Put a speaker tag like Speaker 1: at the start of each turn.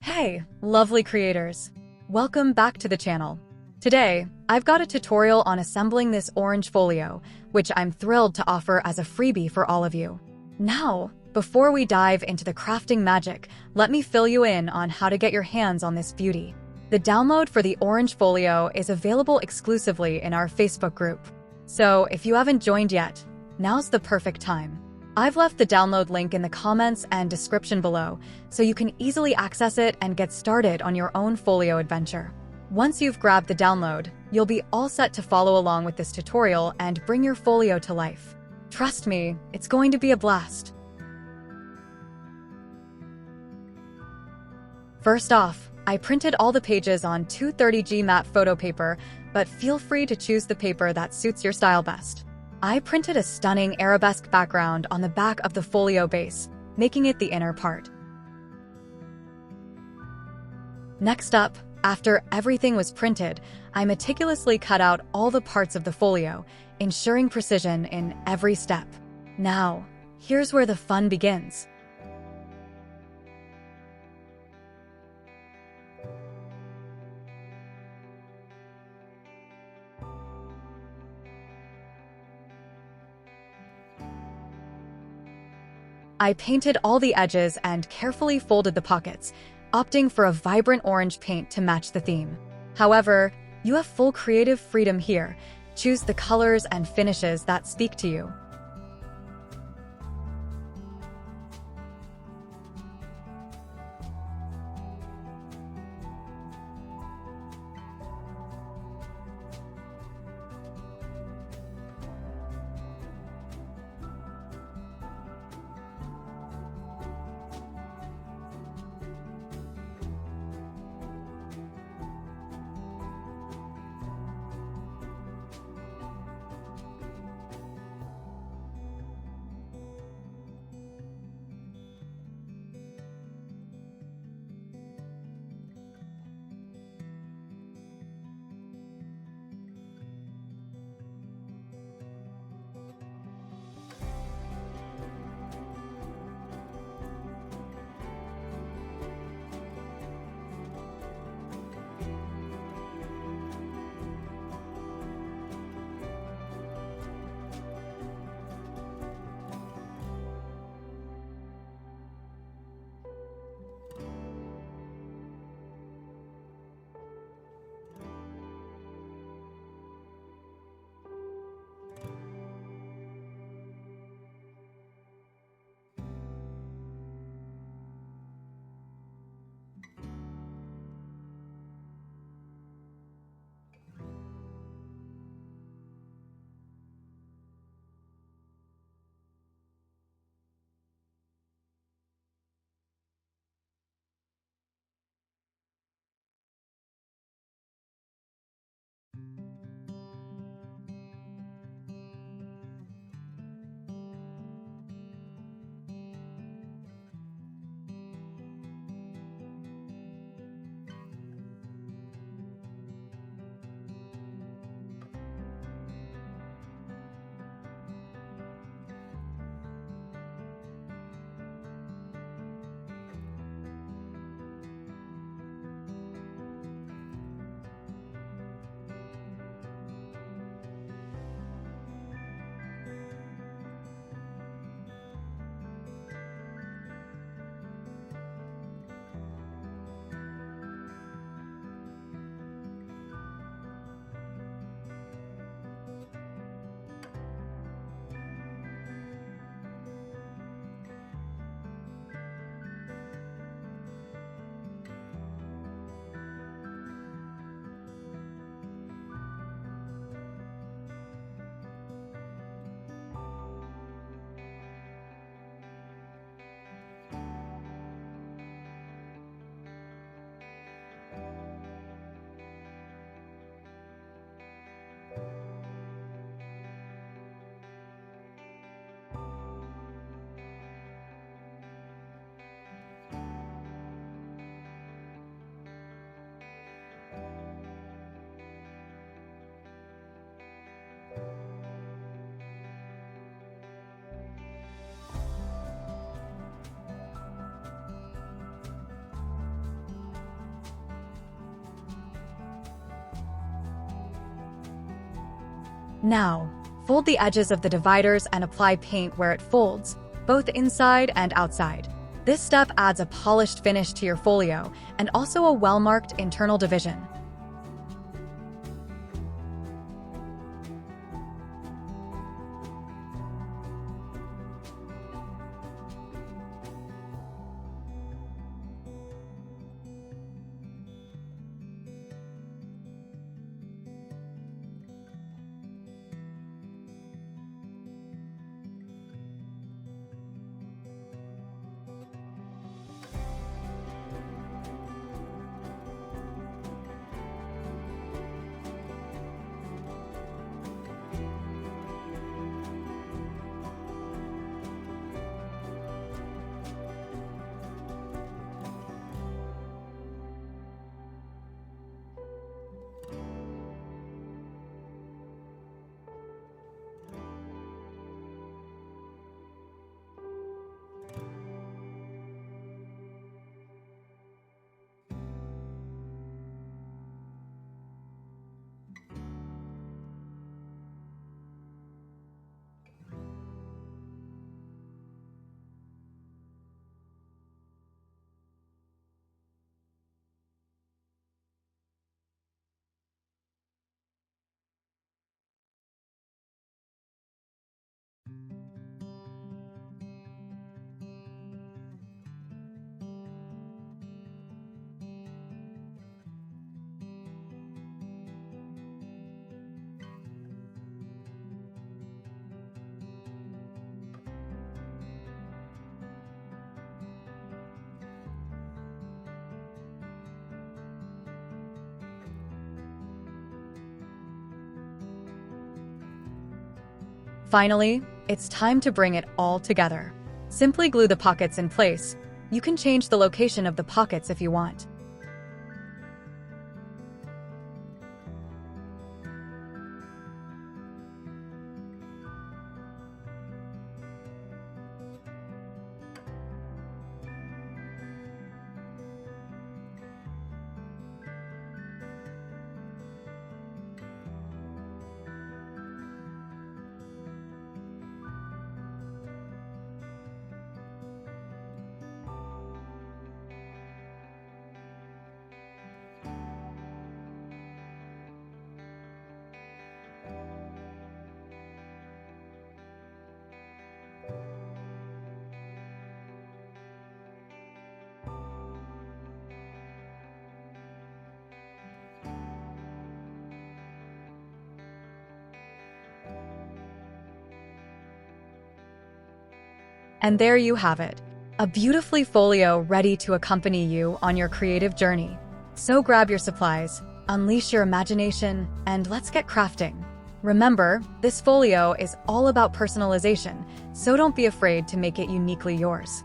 Speaker 1: Hey, lovely creators! Welcome back to the channel. Today, I've got a tutorial on assembling this orange folio, which I'm thrilled to offer as a freebie for all of you. Now, before we dive into the crafting magic, let me fill you in on how to get your hands on this beauty. The download for the orange folio is available exclusively in our Facebook group. So if you haven't joined yet, now's the perfect time. I've left the download link in the comments and description below, so you can easily access it and get started on your own folio adventure. Once you've grabbed the download, you'll be all set to follow along with this tutorial and bring your folio to life. Trust me, it's going to be a blast. First off, I printed all the pages on 230G matte photo paper, but feel free to choose the paper that suits your style best. I printed a stunning arabesque background on the back of the folio base, making it the inner part. Next up, after everything was printed, I meticulously cut out all the parts of the folio, ensuring precision in every step. Now, here's where the fun begins. I painted all the edges and carefully folded the pockets, opting for a vibrant orange paint to match the theme. However, you have full creative freedom here. Choose the colors and finishes that speak to you. Now, fold the edges of the dividers and apply paint where it folds, both inside and outside. This step adds a polished finish to your folio and also a well-marked internal division. Finally, it's time to bring it all together. Simply glue the pockets in place. You can change the location of the pockets if you want. And there you have it, a beautifully folio ready to accompany you on your creative journey. So grab your supplies, unleash your imagination, and let's get crafting. Remember, this folio is all about personalization, so don't be afraid to make it uniquely yours.